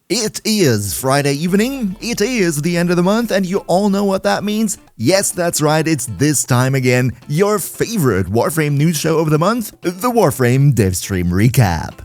It is Friday evening, it is the end of the month, and you all know what that means. Yes, that's right, it's this time again, your favorite Warframe news show of the month, the Warframe Devstream Recap.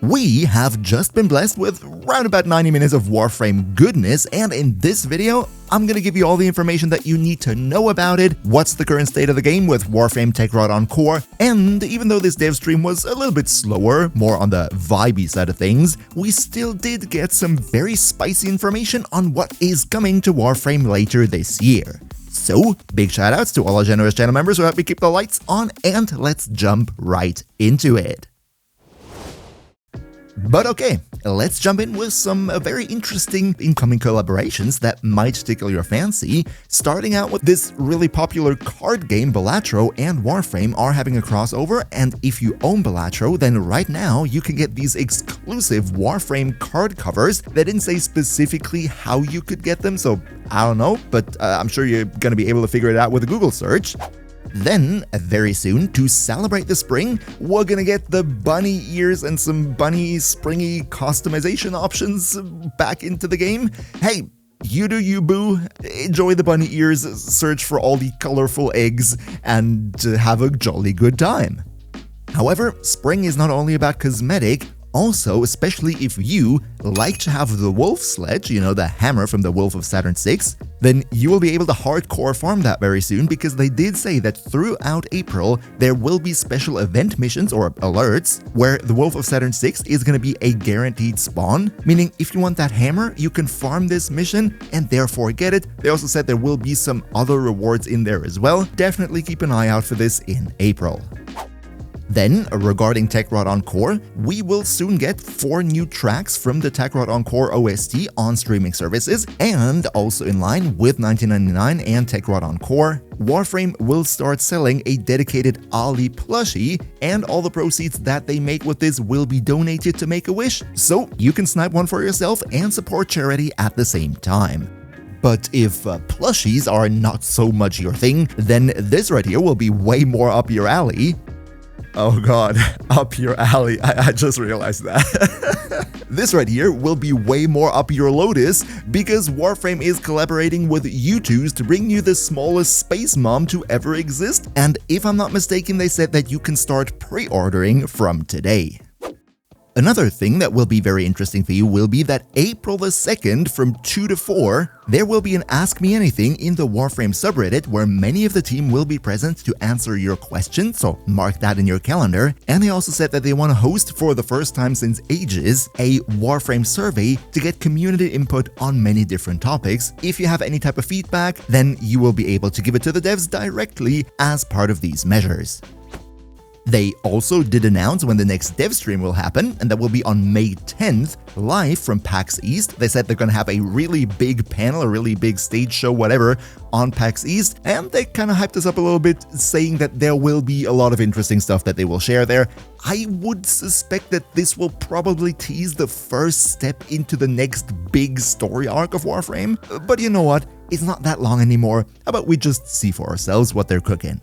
We have just been blessed with round about 90 minutes of Warframe goodness, and in this video, I'm gonna give you all the information that you need to know about it, what's the current state of the game with Warframe TechRod on core, and even though this dev stream was a little bit slower, more on the vibey side of things, we still did get some very spicy information on what is coming to Warframe later this year. So, big shoutouts to all our generous channel members who help me keep the lights on, and let's jump right into it. But okay, let's jump in with some very interesting incoming collaborations that might tickle your fancy, starting out with this really popular card game Balatro and Warframe are having a crossover, and if you own Balatro, then right now you can get these exclusive Warframe card covers. They didn't say specifically how you could get them, so I don't know, but I'm sure you're gonna be able to figure it out with a Google search. Then, very soon, to celebrate the spring, we're gonna get the bunny ears and some bunny springy customization options back into the game. Hey, you do you, boo. Enjoy the bunny ears, search for all the colorful eggs, and have a jolly good time. However, spring is not only about cosmetic. Also, especially if you like to have the wolf sledge, you know, the hammer from the Wolf of Saturn 6, then you will be able to hardcore farm that very soon, because they did say that throughout April there will be special event missions or alerts where the Wolf of Saturn 6 is going to be a guaranteed spawn, meaning if you want that hammer, you can farm this mission and therefore get it. They also said there will be some other rewards in there as well. Definitely keep an eye out for this in April. Then, regarding TechRod on Core, we will soon get 4 new tracks from the TechRod on Core OST on streaming services, and also in line with 1999 and TechRod on Core, Warframe will start selling a dedicated Ali plushie, and all the proceeds that they make with this will be donated to Make-A-Wish, so you can snipe one for yourself and support charity at the same time. But if plushies are not so much your thing, then this right here will be way more up your alley. Oh god, up your alley, I just realized that. This right here will be way more up your Lotus, because Warframe is collaborating with U2s to bring you the smallest space mom to ever exist, and if I'm not mistaken, they said that you can start pre-ordering from today. Another thing that will be very interesting for you will be that April the 2nd from 2 to 4, there will be an Ask Me Anything in the Warframe subreddit where many of the team will be present to answer your questions, so mark that in your calendar. And they also said that they want to host, for the first time since ages, a Warframe survey to get community input on many different topics. If you have any type of feedback, then you will be able to give it to the devs directly as part of these measures. They also did announce when the next dev stream will happen, and that will be on May 10th, live from PAX East. They said they're gonna have a really big panel, a really big stage show, whatever, on PAX East, and they kind of hyped us up a little bit, saying that there will be a lot of interesting stuff that they will share there. I would suspect that this will probably tease the first step into the next big story arc of Warframe, but you know what? It's not that long anymore. How about we just see for ourselves what they're cooking?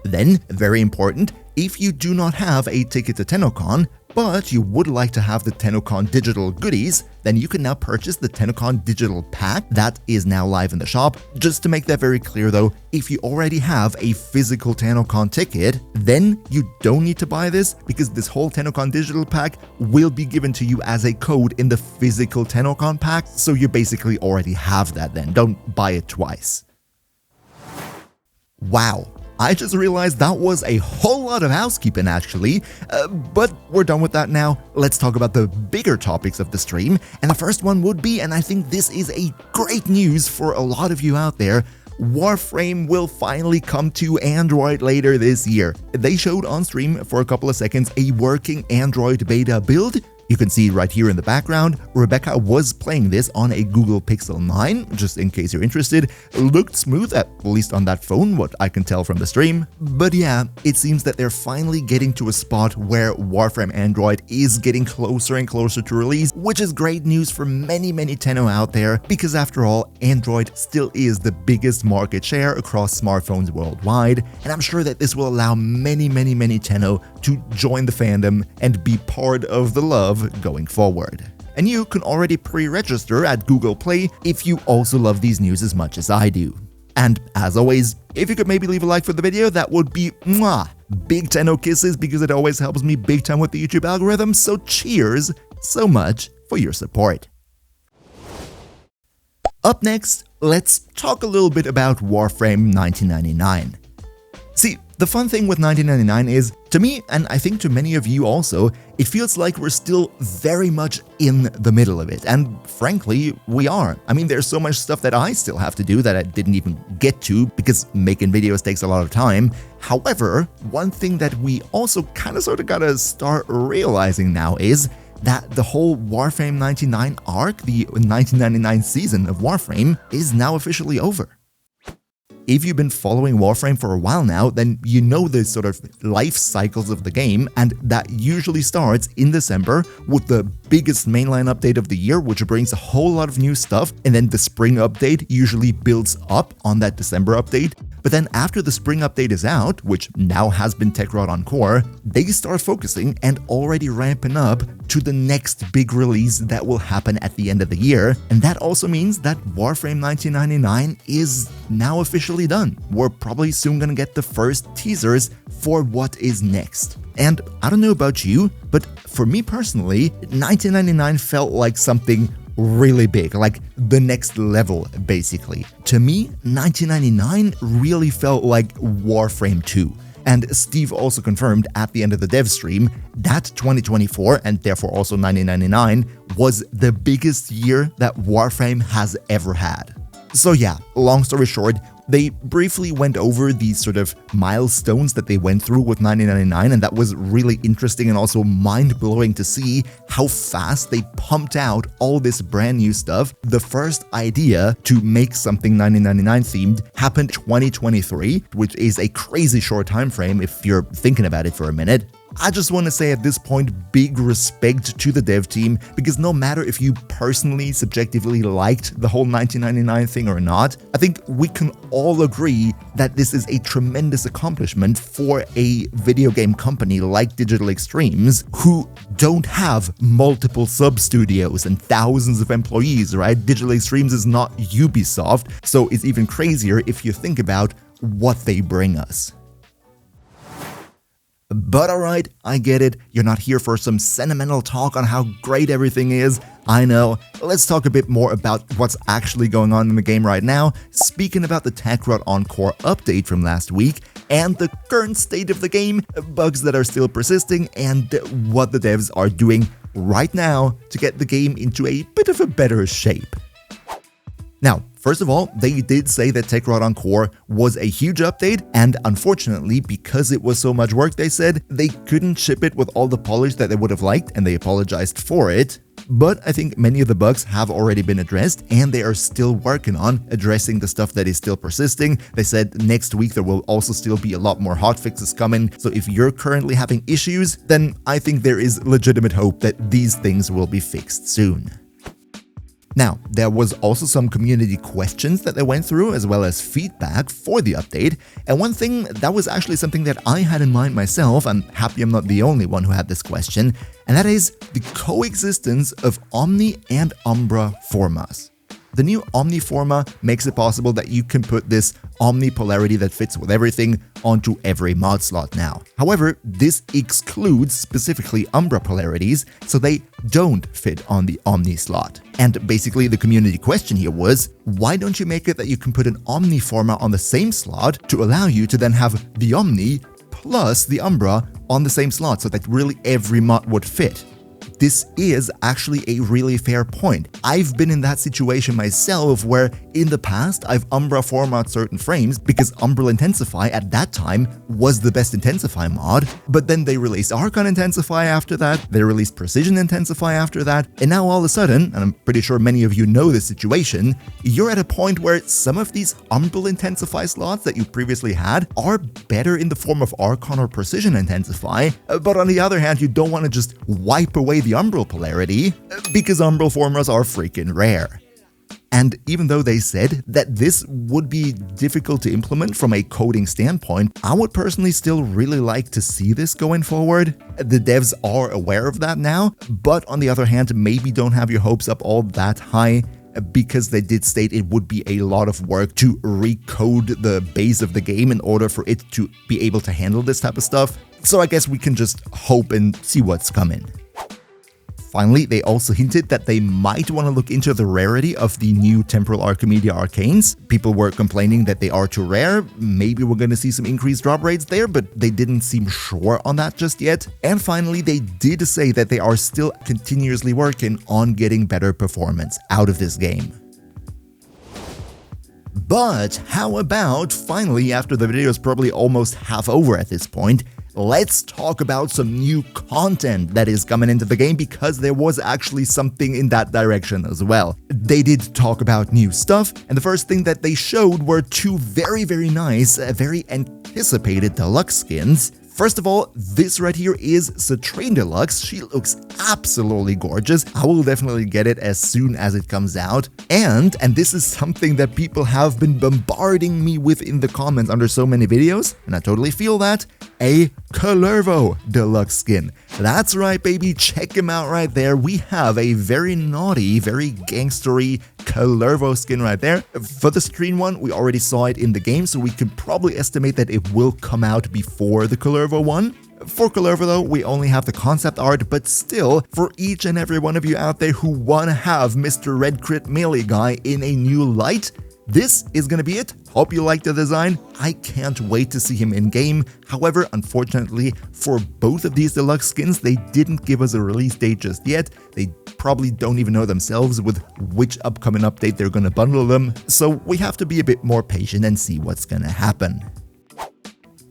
Then, very important, if you do not have a ticket to TennoCon, but you would like to have the TennoCon digital goodies, then you can now purchase the TennoCon digital pack that is now live in the shop. Just to make that very clear though, if you already have a physical TennoCon ticket, then you don't need to buy this, because this whole TennoCon digital pack will be given to you as a code in the physical TennoCon pack, so you basically already have that then, don't buy it twice. Wow. I just realized that was a whole lot of housekeeping actually, but we're done with that now. Let's talk about the bigger topics of the stream, and the first one would be, and I think this is a great news for a lot of you out there, Warframe will finally come to Android later this year. They showed on stream for a couple of seconds a working Android beta build. You can see right here in the background, Rebecca was playing this on a Google Pixel 9, just in case you're interested. It looked smooth, at least on that phone, what I can tell from the stream. But yeah, it seems that they're finally getting to a spot where Warframe Android is getting closer and closer to release, which is great news for many Tenno out there, because after all, Android still is the biggest market share across smartphones worldwide, and I'm sure that this will allow many Tenno to join the fandom and be part of the love going forward. and you can already pre-register at Google Play if you also love these news as much as I do. And as always, if you could maybe leave a like for the video, that would be mwah! Big 10 kisses, because it always helps me big time with the YouTube algorithm, so cheers so much for your support. Up next, let's talk a little bit about Warframe 1999. See, the fun thing with 1999 is, to me, and I think to many of you also, it feels like we're still very much in the middle of it, and frankly, we are. I mean, there's so much stuff that I still have to do that I didn't even get to, because making videos takes a lot of time. However, one thing that we also sorta gotta start realizing now is that the whole Warframe 99 arc, the 1999 season of Warframe, is now officially over. If you've been following Warframe for a while now, then you know the sort of life cycles of the game, and that usually starts in December with the biggest mainline update of the year, which brings a whole lot of new stuff, and then the spring update usually builds up on that December update. But then after the spring update is out, which now has been Tekrot Encore, they start focusing and already ramping up to the next big release that will happen at the end of the year. And that also means that Warframe 1999 is now officially done. We're probably soon gonna get the first teasers for what is next. And I don't know about you, but for me personally, 1999 felt like something really big, like the next level, basically. To me, 1999 really felt like Warframe 2. And Steve also confirmed at the end of the dev stream that 2024, and therefore also 1999, was the biggest year that Warframe has ever had. So yeah, long story short, they briefly went over these sort of milestones that they went through with 1999, and that was really interesting and also mind-blowing to see how fast they pumped out all this brand new stuff. The first idea to make something 1999 themed happened 2023, which is a crazy short time frame if you're thinking about it for a minute. I just want to say at this point, big respect to the dev team, because no matter if you personally, subjectively liked the whole 1999 thing or not, I think we can all agree that this is a tremendous accomplishment for a video game company like Digital Extremes, who don't have multiple sub-studios and thousands of employees, right? Digital Extremes is not Ubisoft, so it's even crazier if you think about what they bring us. But alright, I get it, you're not here for some sentimental talk on how great everything is. I know, let's talk a bit more about what's actually going on in the game right now, speaking about the Tekrot Encore update from last week, and the current state of the game, bugs that are still persisting, and what the devs are doing right now to get the game into a bit of a better shape. Now, first of all, they did say that Tekrot Encore was a huge update, and unfortunately, because it was so much work, they said, they couldn't ship it with all the polish that they would have liked, and they apologized for it. But I think many of the bugs have already been addressed, and they are still working on addressing the stuff that is still persisting. They said next week there will also still be a lot more hotfixes coming, so if you're currently having issues, then I think there is legitimate hope that these things will be fixed soon. Now, there was also some community questions that they went through, as well as feedback for the update, and one thing that was actually something that I had in mind myself, I'm happy I'm not the only one who had this question, and that is the coexistence of Omni and Umbra formas. The new Omni forma makes it possible that you can put this Omni polarity that fits with everything onto every mod slot now. However, this excludes specifically Umbra polarities, so they don't fit on the Omni slot. And basically the community question here was, why don't you make it that you can put an Omni forma on the same slot to allow you to then have the Omni plus the Umbra on the same slot so that really every mod would fit? This is actually a really fair point. I've been in that situation myself where in the past I've Umbra format certain frames because Umbral Intensify at that time was the best Intensify mod, but then they released Archon Intensify after that, they released Precision Intensify after that, and now all of a sudden, and I'm pretty sure many of you know this situation, you're at a point where some of these Umbral Intensify slots that you previously had are better in the form of Archon or Precision Intensify, but on the other hand, you don't want to just wipe away the Umbral polarity, because Umbral formulas are freaking rare. And even though they said that this would be difficult to implement from a coding standpoint, I would personally still really like to see this going forward. The devs are aware of that now, but on the other hand, maybe don't have your hopes up all that high, because they did state it would be a lot of work to recode the base of the game in order for it to be able to handle this type of stuff. So I guess we can just hope and see what's coming. Finally, they also hinted that they might want to look into the rarity of the new Temporal Archimedia Arcanes. People were complaining that they are too rare. Maybe we're going to see some increased drop rates there, but they didn't seem sure on that just yet. And finally, they did say that they are still continuously working on getting better performance out of this game. But how about, finally, after the video is probably almost half over at this point, let's talk about some new content that is coming into the game, because there was actually something in that direction as well. They did talk about new stuff, and the first thing that they showed were two very nice, very anticipated deluxe skins. First of all, this right here is Citrine Deluxe. She looks absolutely gorgeous. I will definitely get it as soon as it comes out. And this is something that people have been bombarding me with in the comments under so many videos, and I totally feel that, a Kullervo Deluxe skin. That's right, baby, check him out right there. We have a very naughty, very gangstery Kullervo skin right there. For the Citrine one, we already saw it in the game, so we could probably estimate that it will come out before the Kullervo one. For Kullervo though, we only have the concept art, but still, for each and every one of you out there who wanna have Mr. Red Crit Melee guy in a new light, this is gonna be it. Hope you like the design. I can't wait to see him in game. However, unfortunately, for both of these deluxe skins, they didn't give us a release date just yet. They probably don't even know themselves with which upcoming update they're gonna bundle them, so we have to be a bit more patient and see what's gonna happen.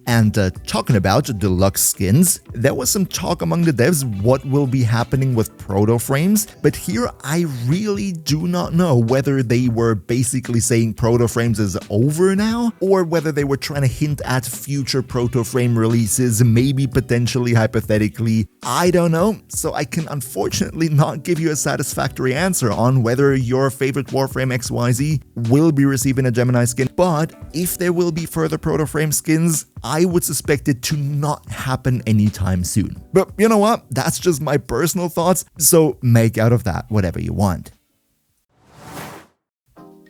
And talking about deluxe skins, there was some talk among the devs what will be happening with proto frames, but here I really do not know whether they were basically saying proto frames is over now, or whether they were trying to hint at future proto frame releases, maybe potentially hypothetically. I don't know, so I can unfortunately not give you a satisfactory answer on whether your favorite Warframe XYZ will be receiving a Gemini skin, but if there will be further proto frame skins, I would suspect it to not happen anytime soon. But you know what? That's just my personal thoughts, so make out of that whatever you want.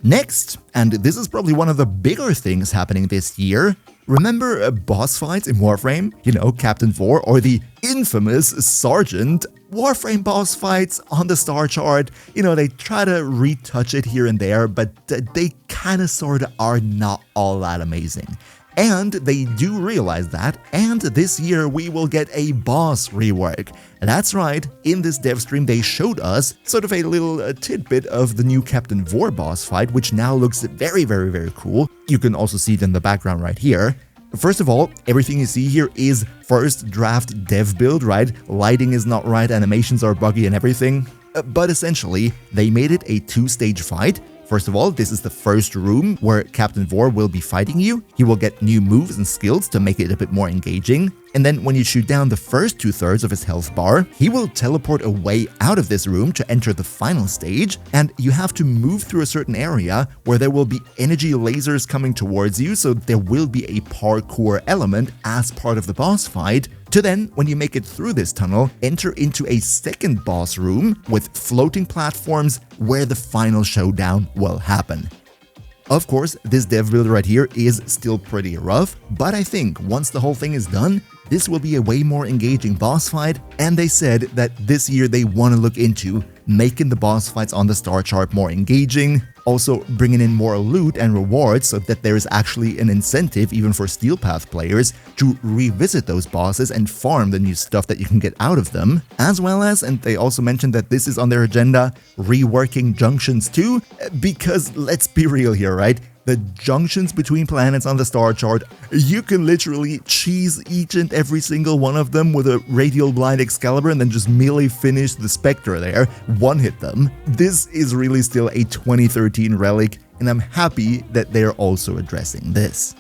Next, and this is probably one of the bigger things happening this year, remember Bossfights in Warframe? You know, Captain Vor, or the infamous Sergeant? Warframe Bossfights on the star chart, you know, they try to retouch it here and there, but they kinda sorta are not all that amazing. And they do realize that, and this year we will get a boss rework. That's right, in this dev stream they showed us sort of a little tidbit of the new Captain Vor boss fight, which now looks very cool. You can also see it in the background right here. First of all, everything you see here is first draft dev build, right? Lighting is not right, animations are buggy and everything. But essentially, they made it a two-stage fight. First of all, this is the first room where Captain Vor will be fighting you. He will get new moves and skills to make it a bit more engaging. And then when you shoot down the first 2/3 of his health bar, he will teleport away out of this room to enter the final stage. And you have to move through a certain area where there will be energy lasers coming towards you, so there will be a parkour element as part of the boss fight. To then, when you make it through this tunnel, enter into a second boss room with floating platforms where the final showdown will happen. Of course, this dev build right here is still pretty rough, but I think once the whole thing is done, this will be a way more engaging boss fight, and they said that this year they want to look into making the boss fights on the star chart more engaging, also bringing in more loot and rewards so that there is actually an incentive even for Steel Path players to revisit those bosses and farm the new stuff that you can get out of them, as well as, and they also mentioned that this is on their agenda, reworking junctions too, because let's be real here, right? The junctions between planets on the star chart, you can literally cheese each and every single one of them with a Radial Blind Excalibur and then just melee finish the Spectre there, one-hit them. This is really still a 2013 relic, and I'm happy that they're also addressing this.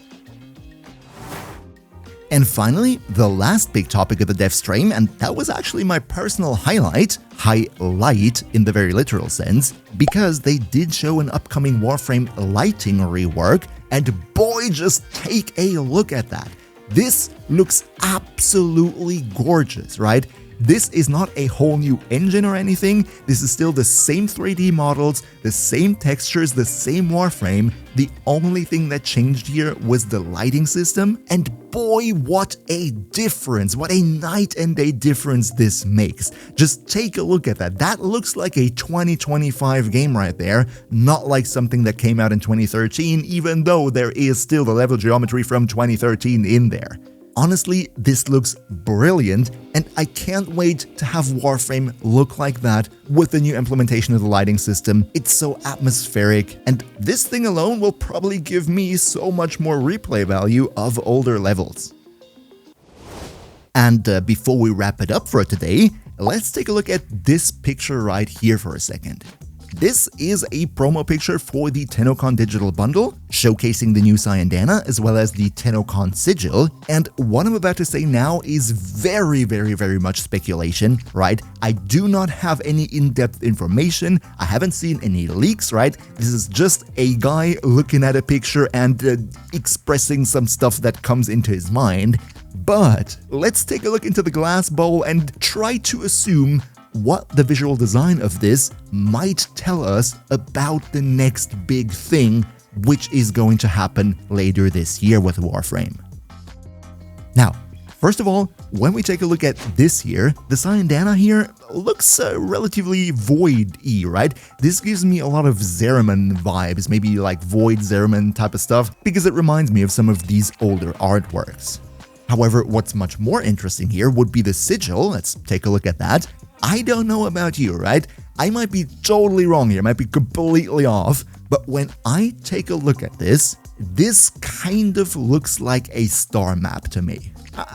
And finally, the last big topic of the dev stream, and that was actually my personal highlight in the very literal sense, because they did show an upcoming Warframe lighting rework, and boy, just take a look at that. This looks absolutely gorgeous, right? This is not a whole new engine or anything, this is still the same 3D models, the same textures, the same Warframe. The only thing that changed here was the lighting system, and boy, what a difference, what a night and day difference this makes. Just take a look at that. That looks like a 2025 game right there, not like something that came out in 2013, even though there is still the level geometry from 2013 in there. Honestly, this looks brilliant, and I can't wait to have Warframe look like that with the new implementation of the lighting system. It's so atmospheric, and this thing alone will probably give me so much more replay value of older levels. And before we wrap it up for today, let's take a look at this picture right here for a second. This is a promo picture for the TennoCon Digital Bundle, showcasing the new Syandana as well as the TennoCon Sigil, and what I'm about to say now is very much speculation, right? I do not have any in-depth information, I haven't seen any leaks, right? This is just a guy looking at a picture and expressing some stuff that comes into his mind. But let's take a look into the glass bowl and try to assume what the visual design of this might tell us about the next big thing, which is going to happen later this year with Warframe. Now, first of all, when we take a look at this here, the Syandana here looks relatively Void-y, right? This gives me a lot of Zeraman vibes, maybe like Void Zeraman type of stuff, because it reminds me of some of these older artworks. However, what's much more interesting here would be the sigil. Let's take a look at that. I don't know about you, right? I might be totally wrong here, might be completely off, but when I take a look at this kind of looks like a star map to me.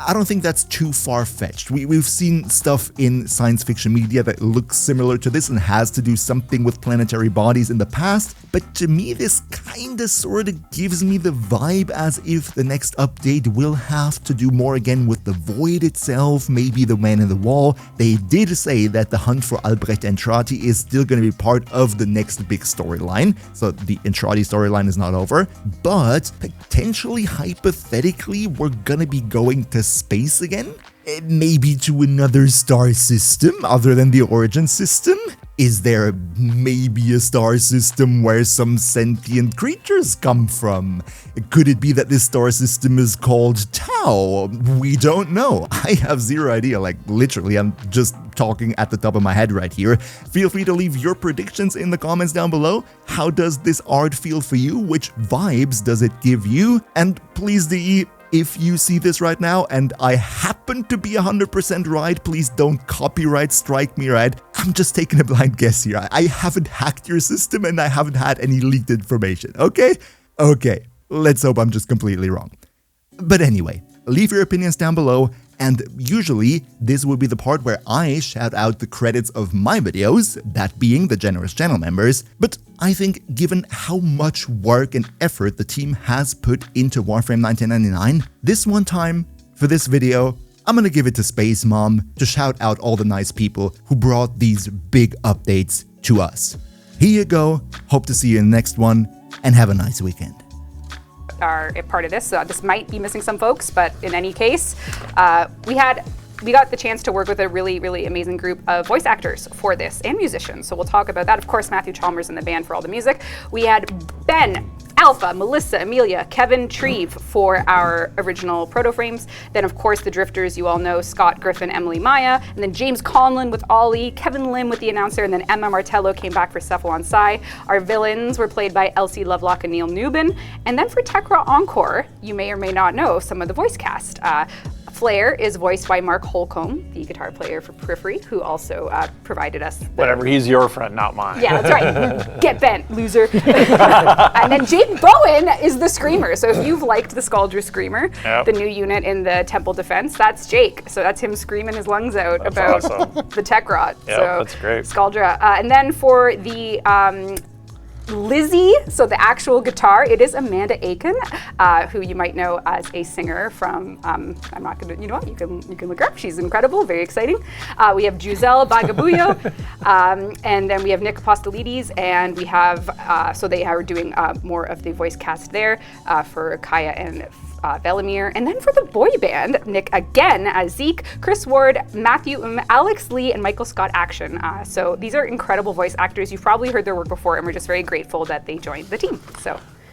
I don't think that's too far-fetched. We've seen stuff in science fiction media that looks similar to this and has to do something with planetary bodies in the past, but to me this kinda sorta gives me the vibe as if the next update will have to do more again with the void itself, maybe the man in the wall. They did say that the hunt for Albrecht Entrati is still gonna be part of the next big storyline, so the Entrati storyline is not over, but potentially, hypothetically, we're gonna be going to space again? Maybe to another star system other than the Origin system? Is there maybe a star system where some sentient creatures come from? Could it be that this star system is called Tau? We don't know. I have zero idea, like literally, I'm just talking at the top of my head right here. Feel free to leave your predictions in the comments down below. How does this art feel for you? Which vibes does it give you? And please, DE, if you see this right now and I happen to be 100% right, please don't copyright strike me, right? I'm just taking a blind guess here. I haven't hacked your system and I haven't had any leaked information, okay? Okay, let's hope I'm just completely wrong. But anyway, leave your opinions down below, and usually this would be the part where I shout out the credits of my videos, that being the generous channel members, but I think given how much work and effort the team has put into Warframe 1999, this one time, for this video, I'm gonna give it to Space Mom to shout out all the nice people who brought these big updates to us. Here you go, hope to see you in the next one, and have a nice weekend. Are a part of this. This might be missing some folks, but in any case, we got the chance to work with a really amazing group of voice actors for this and musicians. So we'll talk about that. Of course, Matthew Chalmers in the band for all the music. We had Ben, Alpha, Melissa, Amelia, Kevin Treve for our original proto frames. Then of course the Drifters, you all know, Scott, Griffin, Emily, Maya, and then James Conlon with Ollie, Kevin Lim with the announcer, and then Emma Martello came back for Cephalon Sai. Our villains were played by Elsie Lovelock and Neil Newbin. And then for Tekra Encore, you may or may not know some of the voice cast. Flair is voiced by Mark Holcomb, the guitar player for Periphery, who also provided us. Whatever, he's your friend, not mine. Yeah, that's right. Get bent, loser. And then Jake Bowen is the Screamer. So if you've liked the Scaldra Screamer, the new unit in the Temple Defense, that's Jake. So that's him screaming his lungs out about awesome. The tech rot. Yeah, so that's great. Scaldra. And then for the Lizzie, so the actual guitar, it is Amanda Aiken, who you might know as a singer from, I'm not gonna, you know what, you can look her up, she's incredible, very exciting. We have Giselle Bagabuyo, and then we have Nick Apostolides, and we have, so they are doing more of the voice cast there for Kaya and Velimir. And then for the boy band, Nick again as Zeke, Chris Ward, Matthew Alex Lee, and Michael Scott Action. So these are incredible voice actors. You've probably heard their work before, and we're just very grateful that they joined the team. So